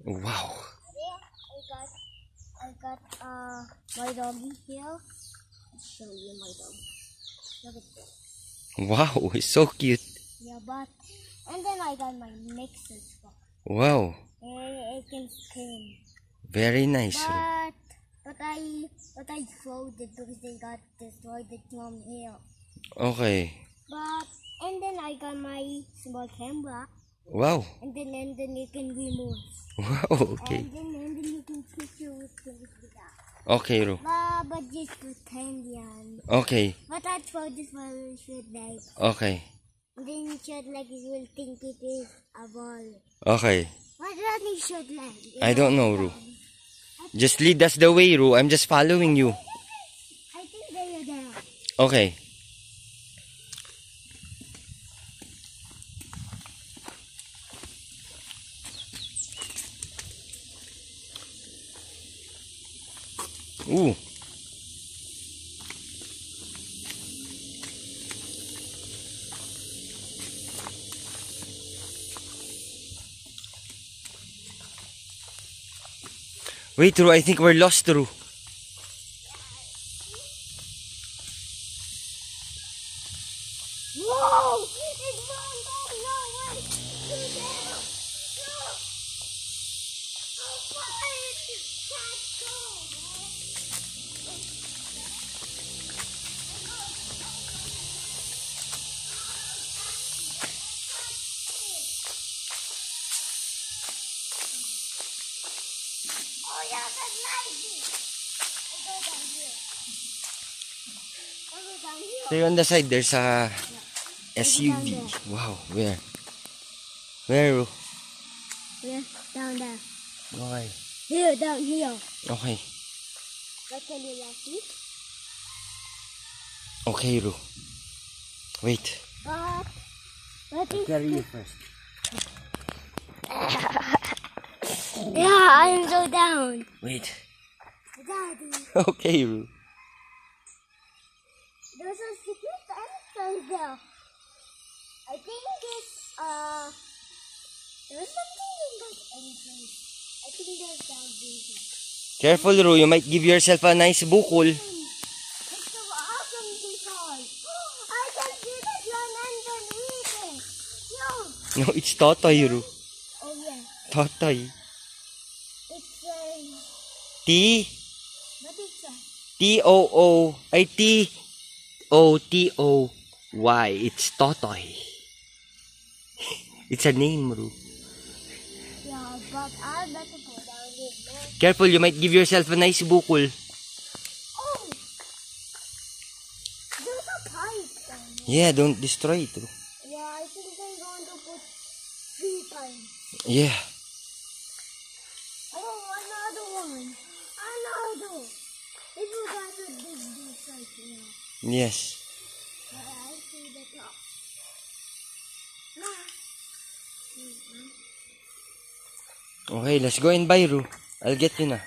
Wow. I got my doggy here. I'll show you my dog. Look at this. Wow, it's so cute. Yeah, and then I got my mixer spot. Wow. It can scream. Very nice. But I throwed it because they got destroyed it from here. Okay. And then I got my small camera. Wow. And then you can remove. Wow, okay. And then you can picture with things like that. Okay, Ru. But just pretend yan. Okay. But I throw this for should like. Okay. And then you should like you will think it is a ball. Okay. What does it should like? I don't know, Ru. Just lead us the way, Ru. I'm just following you. I think they are there. Okay. Ooh. Wait, Ru, I think we're lost, Ru. Whoa! It's wrong! No, wait! It's there! No! Oh, fire! Can't go! Oh, yeah, that's nice! I go down here. I go down here. There on the side, there's a SUV. Wow, where? Where, Ru? Yeah, down there. Okay. Here, down here. Okay. What can you last me? Okay, Ru. Wait. What is Carry you first. Yeah, I'm so down. Wait. Daddy, Okay, Ru. there's a secret entrance there. I think it's there's something in that entrance. I think there's something. Careful, Ru. You might give yourself a nice bukol. It's so awesome because I can see the sun and then eating. Yo. No, it's Totoy, Ru. Oh yeah. Totoy. It's what is that? T-O-O. Ay, T-O-T-O-Y. It's Totoy. It's a name, Ru. Yeah, but I better go down here. Careful, you might give yourself a nice bukol. Oh! There's a pipe down there. Yeah, don't destroy it, Ru. Yeah, I think they're going to put 3 pipes. Yeah. Oh, another one. Another. If you guys would dig this right here. Yes. I see the top. Okay, let's go and buy, Ru. I'll get you na.